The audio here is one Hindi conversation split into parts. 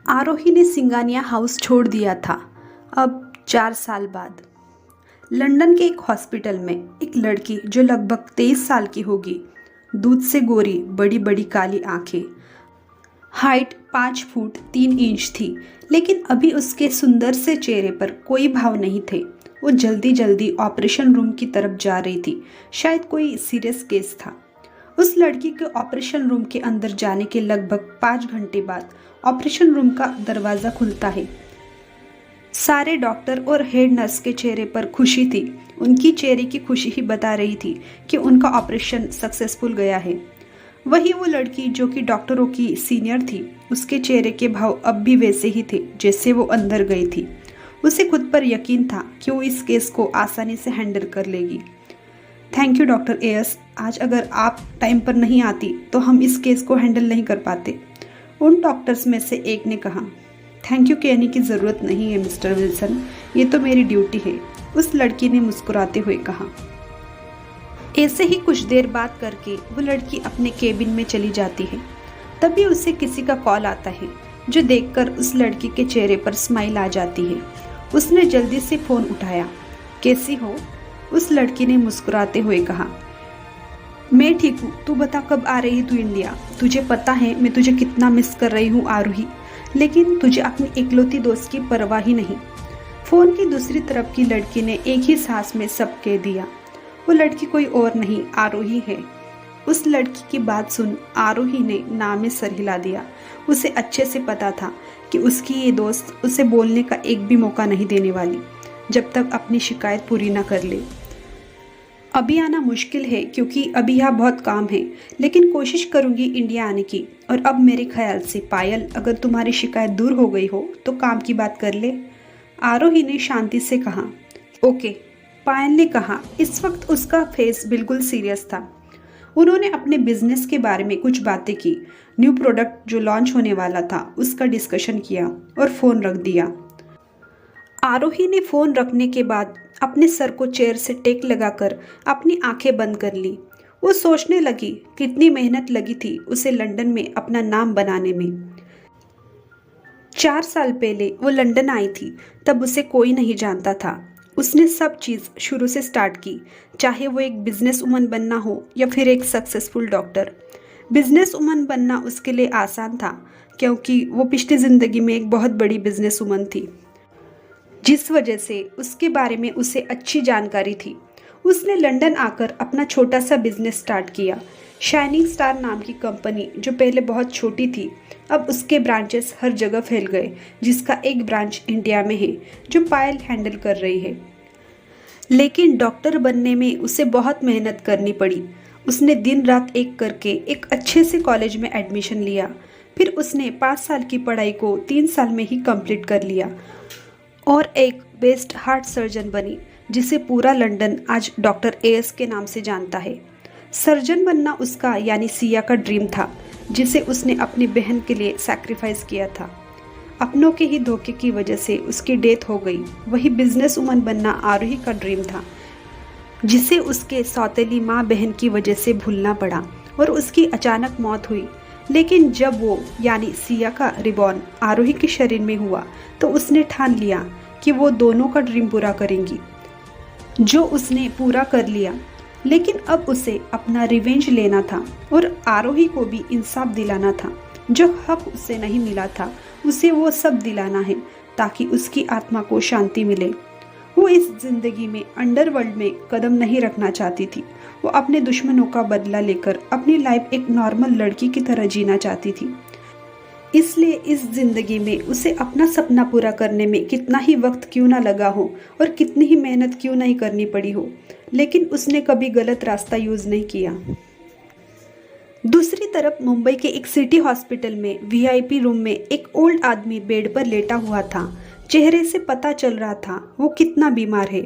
आरोही ने सिंगानिया हाउस छोड़ दिया था। अब 4 साल बाद लंदन के एक हॉस्पिटल में एक लड़की जो लगभग 23 साल की होगी, दूध से गोरी, बड़ी बड़ी काली आंखें, हाइट 5 फुट 3 इंच थी, लेकिन अभी उसके सुंदर से चेहरे पर कोई भाव नहीं थे। वो जल्दी जल्दी ऑपरेशन रूम की तरफ जा रही थी। शायद कोई सीरियस केस था। उस लड़की के ऑपरेशन रूम के अंदर जाने के लगभग 5 घंटे बाद ऑपरेशन रूम का दरवाज़ा खुलता है। सारे डॉक्टर और हेड नर्स के चेहरे पर खुशी थी। उनकी चेहरे की खुशी ही बता रही थी कि उनका ऑपरेशन सक्सेसफुल गया है। वही वो लड़की जो कि डॉक्टरों की सीनियर थी, उसके चेहरे के भाव अब भी वैसे ही थे जैसे वो अंदर गई थी। उसे खुद पर यकीन था कि वो इस केस को आसानी से हैंडल कर लेगी। थैंक यू डॉक्टर एएस, आज अगर आप टाइम पर नहीं आती तो हम इस केस को हैंडल नहीं कर पाते, उन डॉक्टर्स में से एक ने कहा। थैंक यू कहने की ज़रूरत नहीं है मिस्टर विल्सन, ये तो मेरी ड्यूटी है, उस लड़की ने मुस्कुराते हुए कहा। ऐसे ही कुछ देर बात करके वो लड़की अपने केबिन में चली जाती है। तभी उसे किसी का कॉल आता है, जो देखकर उस लड़की के चेहरे पर स्माइल आ जाती है। उसने जल्दी से फ़ोन उठाया। कैसी हो? उस लड़की ने मुस्कुराते हुए कहा। मैं ठीक हूँ, तू बता कब आ रही है तू इंडिया? तुझे पता है मैं तुझे कितना मिस कर रही हूँ आरोही, लेकिन तुझे अपनी इकलौती दोस्त की परवाह ही नहीं। फ़ोन की दूसरी तरफ की लड़की ने एक ही सांस में सब कह दिया। वो लड़की कोई और नहीं, आरोही है। उस लड़की की बात सुन आरोही ने नाम में सर हिला दिया। उसे अच्छे से पता था कि उसकी ये दोस्त उसे बोलने का एक भी मौका नहीं देने वाली जब तक अपनी शिकायत पूरी ना कर ले। अभी आना मुश्किल है क्योंकि अभी यहाँ बहुत काम है, लेकिन कोशिश करूँगी इंडिया आने की। और अब मेरे ख्याल से पायल, अगर तुम्हारी शिकायत दूर हो गई हो तो काम की बात कर ले, आरोही ने शांति से कहा। ओके, पायल ने कहा। इस वक्त उसका फेस बिल्कुल सीरियस था। उन्होंने अपने बिजनेस के बारे में कुछ बातें की, न्यू प्रोडक्ट जो लॉन्च होने वाला था उसका डिस्कशन किया और फ़ोन रख दिया। आरोही ने फ़ोन रखने के बाद अपने सर को चेयर से टेक लगाकर अपनी आंखें बंद कर ली। वो सोचने लगी कितनी मेहनत लगी थी उसे लंदन में अपना नाम बनाने में। 4 साल पहले वो लंदन आई थी, तब उसे कोई नहीं जानता था। उसने सब चीज़ शुरू से स्टार्ट की, चाहे वो एक बिजनेस वुमन बनना हो या फिर एक सक्सेसफुल डॉक्टर। बिजनेस वुमन बनना उसके लिए आसान था क्योंकि वो पिछली ज़िंदगी में एक बहुत बड़ी बिजनेस वुमन थी, जिस वजह से उसके बारे में उसे अच्छी जानकारी थी। उसने लंदन आकर अपना छोटा सा बिजनेस स्टार्ट किया। शाइनिंग स्टार नाम की कंपनी, जो पहले बहुत छोटी थी, अब उसके ब्रांचेस हर जगह फैल गए, जिसका एक ब्रांच इंडिया में है जो पायल हैंडल कर रही है। लेकिन डॉक्टर बनने में उसे बहुत मेहनत करनी पड़ी। उसने दिन रात एक करके एक अच्छे से कॉलेज में एडमिशन लिया। फिर उसने 5 साल की पढ़ाई को 3 साल में ही कंप्लीट कर लिया और एक बेस्ट हार्ट सर्जन बनी, जिसे पूरा लंदन आज डॉक्टर एएस के नाम से जानता है। सर्जन बनना उसका यानी सिया का ड्रीम था, जिसे उसने अपनी बहन के लिए सैक्रिफाइस किया था। अपनों के ही धोखे की वजह से उसकी डेथ हो गई। वही बिजनेस वुमन बनना आरोही का ड्रीम था, जिसे उसके सौतेली माँ बहन की वजह से भूलना पड़ा और उसकी अचानक मौत हुई। लेकिन जब वो यानी सिया का रिबॉर्न आरोही के शरीर में हुआ तो उसने ठान लिया कि वो दोनों का ड्रीम पूरा करेंगी, जो उसने पूरा कर लिया। लेकिन अब उसे अपना रिवेंज लेना था और आरोही को भी इंसाफ दिलाना था। जो हक उसे नहीं मिला था उसे वो सब दिलाना है, ताकि उसकी आत्मा को शांति मिले। वो इस जिंदगी में अंडरवर्ल्ड में कदम नहीं रखना चाहती थी। वो अपने दुश्मनों का बदला लेकर अपनी लाइफ एक नॉर्मल लड़की की तरह जीना चाहती थी। इसलिए इस जिंदगी में उसे अपना सपना पूरा करने में कितना ही वक्त क्यों ना लगा हो और कितनी ही मेहनत क्यों नहीं करनी पड़ी हो, लेकिन उसने कभी गलत रास्ता यूज नहीं किया। दूसरी तरफ मुंबई के एक सिटी हॉस्पिटल में वीआईपी रूम में एक ओल्ड आदमी बेड पर लेटा हुआ था। चेहरे से पता चल रहा था वो कितना बीमार है।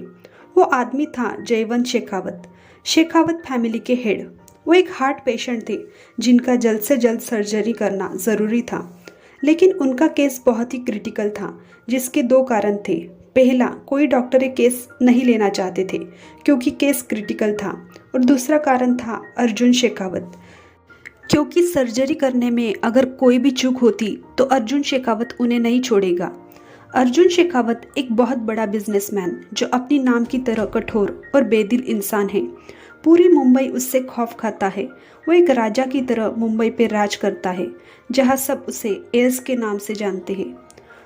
वो आदमी था जयवंत शेखावत, शेखावत फैमिली के हेड। वो एक हार्ट पेशेंट थे जिनका जल्द से जल्द सर्जरी करना ज़रूरी था, लेकिन उनका केस बहुत ही क्रिटिकल था, जिसके 2 कारण थे। पहला, कोई डॉक्टर ये केस नहीं लेना चाहते थे क्योंकि केस क्रिटिकल था, और दूसरा कारण था अर्जुन शेखावत, क्योंकि सर्जरी करने में अगर कोई भी चूक होती तो अर्जुन शेखावत उन्हें नहीं छोड़ेगा। अर्जुन शेखावत एक बहुत बड़ा बिजनेसमैन जो अपनी नाम की तरह कठोर और बेदिल इंसान है। पूरी मुंबई उससे खौफ खाता है। वो एक राजा की तरह मुंबई पे राज करता है, जहाँ सब उसे एस के नाम से जानते हैं।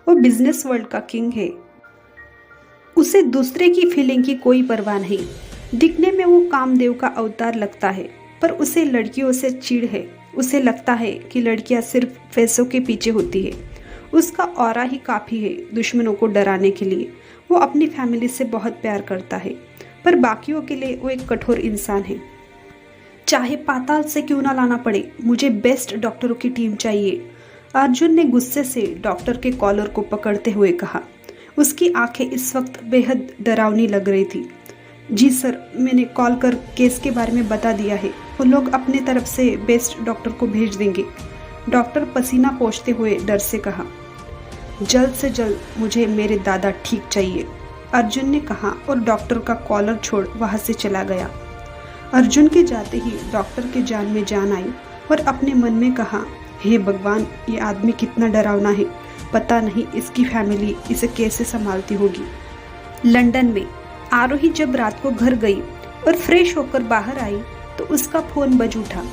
वो बिजनेस वर्ल्ड का किंग है। उसे दूसरे की फीलिंग की कोई परवाह नहीं। दिखने में वो कामदेव का अवतार लगता है, पर उसे लड़कियों से चिढ़ है। उसे लगता है कि लड़कियां सिर्फ पैसों के पीछे होती है। उसका ऑरा ही काफ़ी है दुश्मनों को डराने के लिए। वो अपनी फैमिली से बहुत प्यार करता है, पर बाकियों के लिए वो एक कठोर इंसान है। चाहे पाताल से क्यों ना लाना पड़े, मुझे बेस्ट डॉक्टरों की टीम चाहिए। अर्जुन ने गुस्से से डॉक्टर के कॉलर को पकड़ते हुए कहा। उसकी आंखें इस वक्त बेहद डरावनी लग रही थी। जी सर, मैंने कॉल कर केस के बारे में बता दिया है। वो लोग अपने तरफ से बेस्ट डॉक्टर को भेज देंगे। डॉक्टर पसीना पोंछते हुए डर से कहा। जल्द से जल्द मुझे मेरे दादा ठीक चाहिए, अर्जुन ने कहा और डॉक्टर का कॉलर छोड़ वहां से चला गया। अर्जुन के जाते ही डॉक्टर के जान में जान आई और अपने मन में कहा, हे भगवान, ये आदमी कितना डरावना है। पता नहीं इसकी फैमिली इसे कैसे संभालती होगी। लंदन में आरोही जब रात को घर गई और फ्रेश होकर बाहर आई तो उसका फोन बज उठा।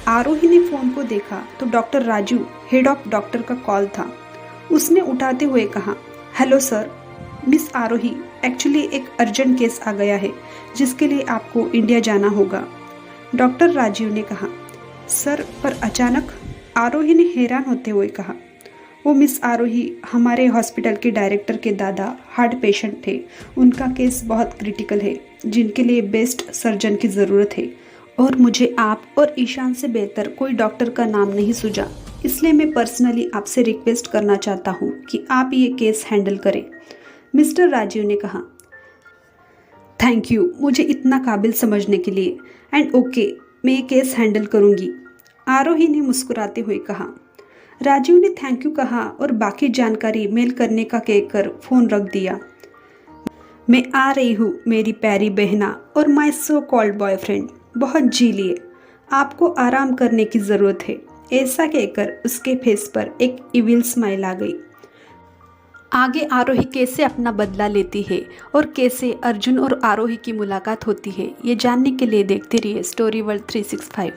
आरोही ने फोन को देखा तो doctor Raju, head of doctor का कॉल था। उसने उठाते हुए कहा, हेलो सर, मिस आरोही, एक्चुअली एक अर्जेंट केस आ गया है जिसके लिए आपको इंडिया जाना होगा। डॉक्टर राजीव ने कहा, सर पर अचानक? आरोही ने हैरान होते हुए कहा, वो मिस आरोही, हमारे हॉस्पिटल के डायरेक्टर के दादा हार्ट पेशेंट थे। उनका केस बहुत क्रिटिकल है, जिनके लिए बेस्ट सर्जन की ज़रूरत है और मुझे आप और ईशान से बेहतर कोई डॉक्टर का नाम नहीं सूझा। इसलिए मैं पर्सनली आपसे रिक्वेस्ट करना चाहता हूँ कि आप ये केस हैंडल करें। मिस्टर राजीव ने कहा, थैंक यू मुझे इतना काबिल समझने के लिए, एंड ओके, मैं ये केस हैंडल करूँगी, आरोही ने मुस्कुराते हुए कहा। राजीव ने थैंक यू कहा और बाकी जानकारी मेल करने का कहकर फ़ोन रख दिया। मैं आ रही हूँ मेरी प्यारी बहना और माय सो कॉल्ड बॉयफ्रेंड, बहुत जी लिए, आपको आराम करने की ज़रूरत है, ऐसा कहकर उसके फेस पर एक इविल स्माइल आ गई। आगे आरोही कैसे अपना बदला लेती है और कैसे अर्जुन और आरोही की मुलाकात होती है, ये जानने के लिए देखते रहिए स्टोरी वर्ल्ड 365।